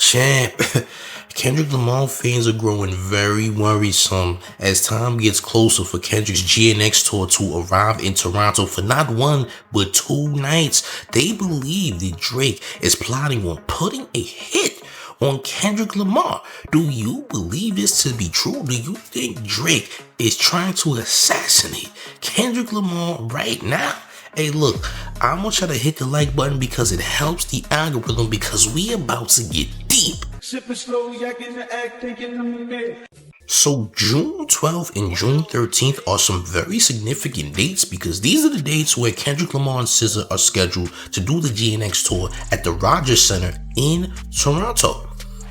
Champ, Kendrick Lamar fans are growing very worrisome as time gets closer for Kendrick's GNX tour to arrive in Toronto for not one, but 2 nights. They believe that Drake is plotting on putting a hit on Kendrick Lamar. Do you believe this to be true? Do you think Drake is trying to assassinate Kendrick Lamar right now? Hey, look, I want y'all to hit the like button because it helps the algorithm, because we about to get deep. So June 12th and June 13th are some very significant dates, because these are the dates where Kendrick Lamar and SZA are scheduled to do the GNX tour at the Rogers Center in Toronto.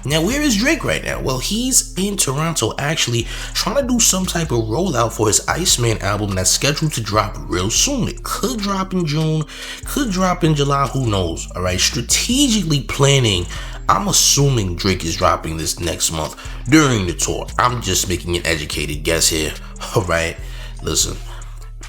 Now, where is Drake right now? Well, he's in Toronto actually trying to do some type of rollout for his Iceman album that's scheduled to drop real soon. It could drop in June, could drop in July, who knows? All right, strategically planning. I'm assuming Drake is dropping this next month during the tour. I'm just making an educated guess here. All right, listen,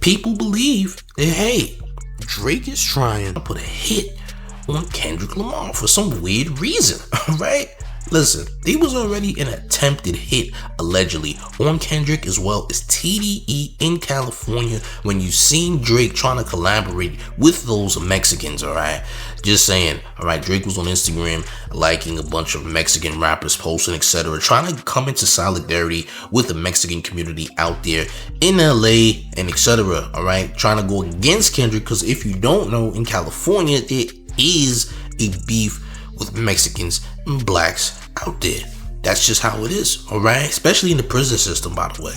people believe that, hey, Drake is trying to put a hit on Kendrick Lamar for some weird reason. All right. Listen, there was already an attempted hit, allegedly, on Kendrick as well as TDE in California when you seen Drake trying to collaborate with those Mexicans, alright? Just saying, alright, Drake was on Instagram liking a bunch of Mexican rappers posting, etc., trying to come into solidarity with the Mexican community out there in LA and etc., alright? Trying to go against Kendrick, because if you don't know, in California, there is a beef with Mexicans and blacks out there. That's just how it is, alright? Especially in the prison system, by the way.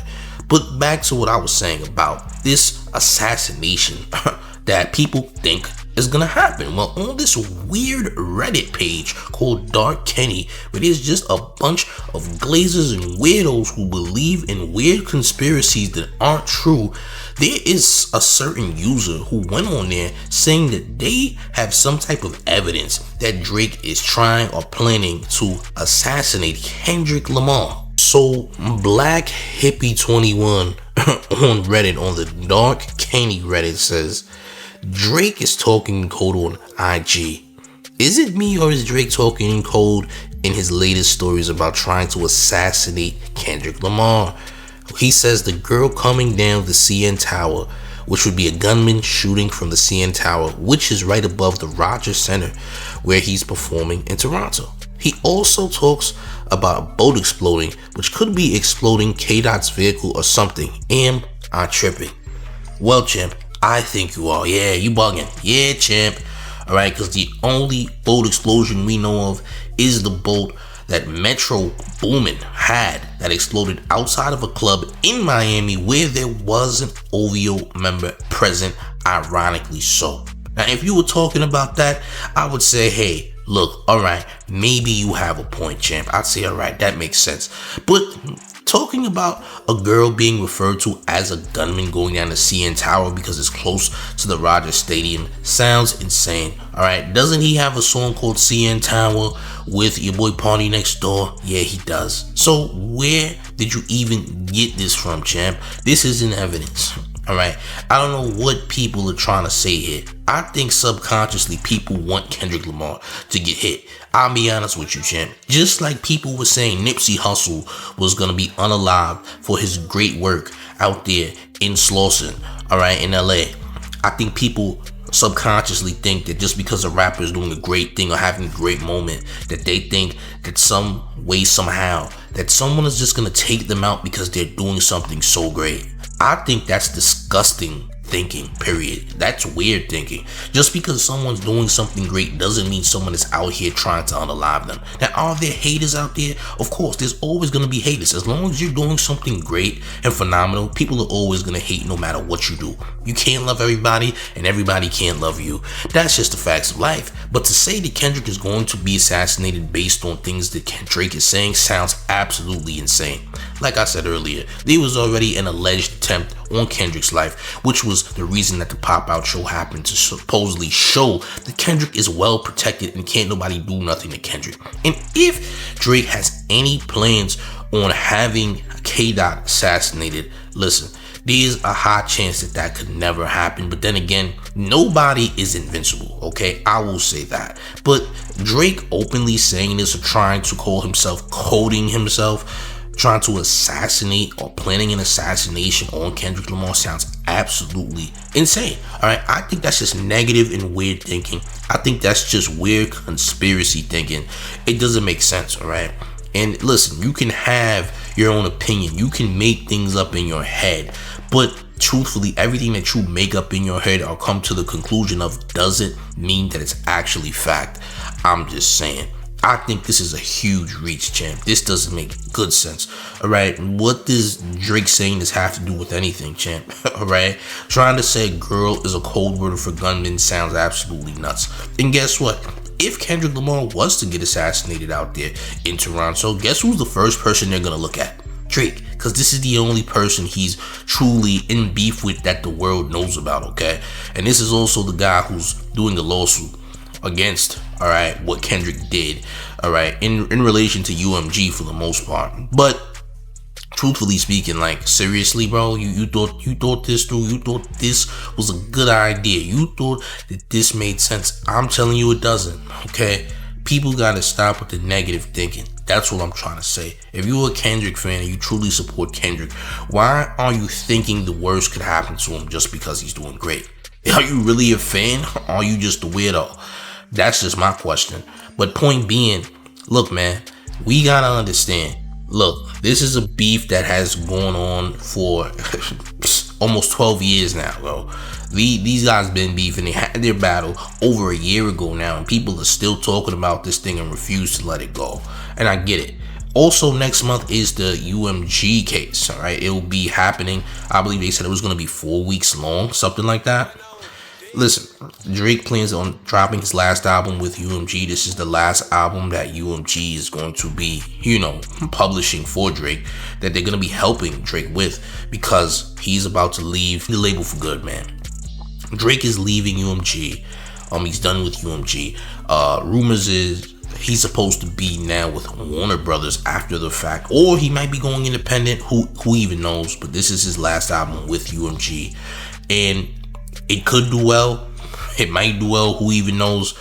But back to what I was saying about this assassination that people think is gonna happen. Well, on this weird Reddit page called Dark Kenny, where there's just a bunch of glazers and weirdos who believe in weird conspiracies that aren't true, there is a certain user who went on there saying that they have some type of evidence that Drake is trying or planning to assassinate Kendrick Lamar. So Black Hippie 21 on Reddit, on the Dark Kenny Reddit, says Drake is talking in code on IG. Is it me, or is Drake talking in code in his latest stories about trying to assassinate Kendrick Lamar? He says the girl coming down the CN Tower, which would be a gunman shooting from the CN Tower, which is right above the Rogers Center where he's performing in Toronto. He also talks about a boat exploding, which could be exploding K-Dot's vehicle or something. Am I tripping? Well, champ, I think you are. Yeah, you bugging. Yeah, champ. Alright, because the only boat explosion we know of is the boat that Metro Boomin had that exploded outside of a club in Miami where there was an OVO member present, ironically so. Now, if you were talking about that, I would say, hey, look, alright, maybe you have a point, champ. I'd say, alright, that makes sense. But talking about a girl being referred to as a gunman going down the CN Tower because it's close to the Rogers Stadium sounds insane. Alright, doesn't he have a song called CN Tower with your boy Party Next Door? Yeah, he does. So where did you even get this from, champ? This isn't evidence. Alright, I don't know what people are trying to say here. I think subconsciously people want Kendrick Lamar to get hit. I'll be honest with you, champ. Just like people were saying Nipsey Hussle was gonna be unalived for his great work out there in Slauson, alright, in LA. I think people subconsciously think that just because a rapper is doing a great thing or having a great moment, that they think that some way, somehow, that someone is just gonna take them out because they're doing something so great. I think that's disgusting thinking, period. That's weird thinking. Just because someone's doing something great doesn't mean someone is out here trying to unalive them. Now, are there haters out there? Of course, there's always going to be haters. As long as you're doing something great and phenomenal, people are always going to hate no matter what you do. You can't love everybody, and everybody can't love you. That's just the facts of life. But to say that Kendrick is going to be assassinated based on things that Drake is saying sounds absolutely insane. Like I said earlier, there was already an alleged attempt on Kendrick's life, which was the reason that the pop-out show happened, to supposedly show that Kendrick is well protected and can't nobody do nothing to Kendrick. And if Drake has any plans on having K-Dot assassinated, listen, there's a high chance that could never happen. But then again, Nobody is invincible, okay? I will say that. But Drake openly saying this or trying to call himself, coding himself, trying to assassinate or planning an assassination on Kendrick Lamar sounds absolutely insane. All right, I think that's just negative and weird thinking. I think that's just weird conspiracy thinking. It doesn't make sense, all right? And listen, you can have your own opinion. You can make things up in your head, but truthfully, everything that you make up in your head or come to the conclusion of doesn't mean that it's actually fact. I'm just saying. I think this is a huge reach, champ. This doesn't make good sense. All right. What does Drake saying this have to do with anything, champ? All right. Trying to say girl is a cold word for gunman sounds absolutely nuts. And guess what? If Kendrick Lamar was to get assassinated out there in Toronto, guess who's the first person they're going to look at? Drake. Because this is the only person he's truly in beef with that the world knows about, okay? And this is also the guy who's doing the lawsuit against, all right, what Kendrick did, all right, in relation to UMG for the most part. But truthfully speaking, like, seriously, bro, you thought this through? You thought this was a good idea? You thought that this made sense? I'm telling you it doesn't, okay? People gotta stop with the negative thinking. That's what I'm trying to say. If you're a Kendrick fan and you truly support Kendrick, why are you thinking the worst could happen to him just because he's doing great? Are you really a fan? Or are you just a weirdo? That's just my question. But point being, look, man, we gotta understand. Look, this is a beef that has gone on for almost 12 years now, bro. These guys been beefing. They had their battle over a year ago now, and people are still talking about this thing and refuse to let it go. And I get it. Also, next month is the UMG case, all right? It'll be happening. I believe they said it was going to be 4 weeks long, something like that. Listen, Drake plans on dropping his last album with UMG. This is the last album that UMG is going to be, publishing for Drake, that they're going to be helping Drake with, because he's about to leave the label for good, man. Drake is leaving UMG. He's done with UMG. Rumors is he's supposed to be now with Warner Brothers after the fact, or he might be going independent. Who even knows? But this is his last album with UMG, and it could do well. It might do well. Who even knows?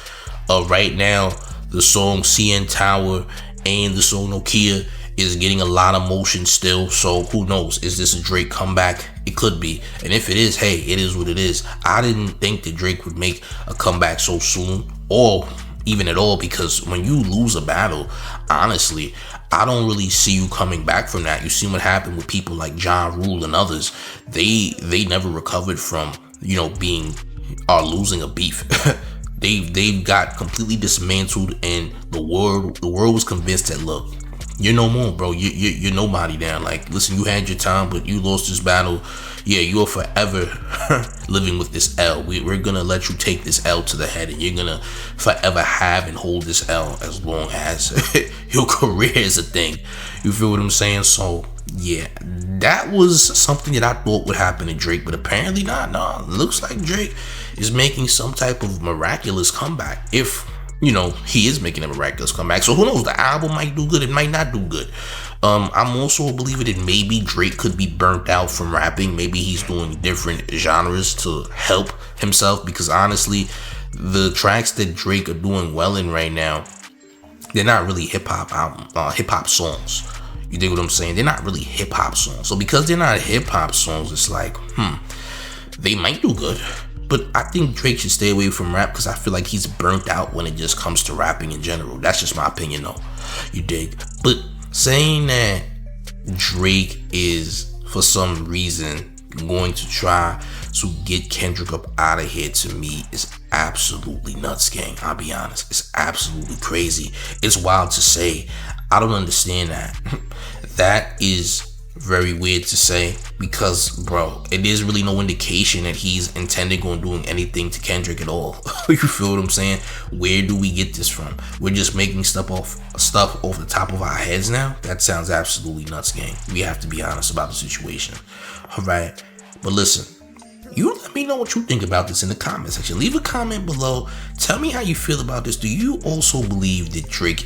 Right now, the song CN Tower and the song Nokia is getting a lot of motion still. So who knows? Is this a Drake comeback? It could be. And if it is, hey, it is what it is. I didn't think that Drake would make a comeback so soon, or even at all, because when you lose a battle, honestly, I don't really see you coming back from that. You see what happened with people like Ja Rule and others. They never recovered from being losing a beef. they got completely dismantled, and the world was convinced that, look, you're no more, bro. You're nobody now. Like, listen, you had your time, but you lost this battle. Yeah, you're forever living with this L. We're gonna let you take this L to the head, and you're gonna forever have and hold this L as long as your career is a thing. You feel what I'm saying? So yeah, that was something that I thought would happen to Drake, but apparently not. No, it looks like Drake is making some type of miraculous comeback. If he is making a miraculous comeback. So who knows? The album might do good. It might not do good. I'm also a believer that maybe Drake could be burnt out from rapping. Maybe he's doing different genres to help himself, because honestly, the tracks that Drake are doing well in right now, they're not really hip hop songs. You dig what I'm saying? They're not really hip hop songs. So because they're not hip hop songs, it's like, they might do good. But I think Drake should stay away from rap, because I feel like he's burnt out when it just comes to rapping in general. That's just my opinion, though. You dig? But saying that Drake is, for some reason, going to try to get Kendrick up out of here, to me, is absolutely nuts, gang. I'll be honest. It's absolutely crazy. It's wild to say. I don't understand that. That is very weird to say, because, bro, it is really no indication that he's intending on doing anything to Kendrick at all. You feel what I'm saying? Where do we get this from? We're just making stuff off the top of our heads now? That sounds absolutely nuts, gang. We have to be honest about the situation. All right? But listen, you let me know what you think about this in the comment section. Leave a comment below. Tell me how you feel about this. Do you also believe that Drake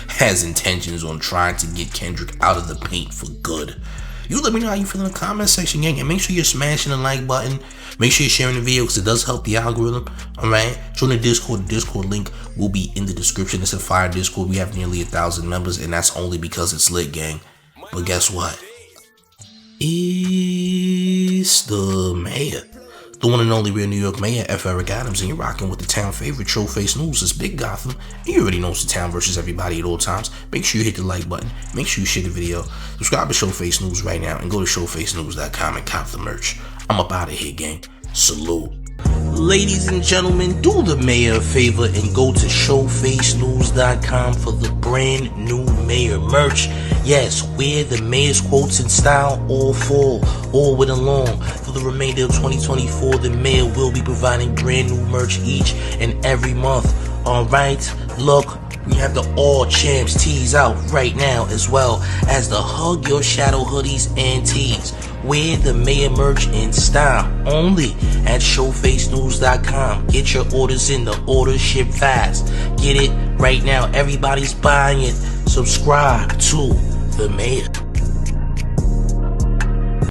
has intentions on trying to get Kendrick out of the paint for good? You let me know how you feel in the comment section, gang. And make sure you're smashing the like button. Make sure you're sharing the video because it does help the algorithm. Alright? Join the Discord. The Discord link will be in the description. It's a fire Discord. We have nearly 1,000 members, and that's only because it's lit, gang. But guess what? It's the mayor. The one and only real New York mayor, F. Eric Adams, and you're rocking with the town favorite, Showface News. It's Big Gotham, and you already know it's the town versus everybody at all times. Make sure you hit the like button. Make sure you share the video. Subscribe to Showface News right now, and go to showfacenews.com and cop the merch. I'm up out of here, gang. Salute. Ladies and gentlemen, do the mayor a favor and go to showfacenews.com for the brand new mayor merch. Yes, wear the mayor's quotes in style all fall, all winter long. For the remainder of 2024, the mayor will be providing brand new merch each and every month. Alright, look, we have the All Champs tees out right now, as well as the Hug Your Shadow hoodies and tees. Wear the mayor merch in style only at showfacenews.com. Get your orders in, the orders ship fast. Get it right now. Everybody's buying it. Subscribe to the mayor.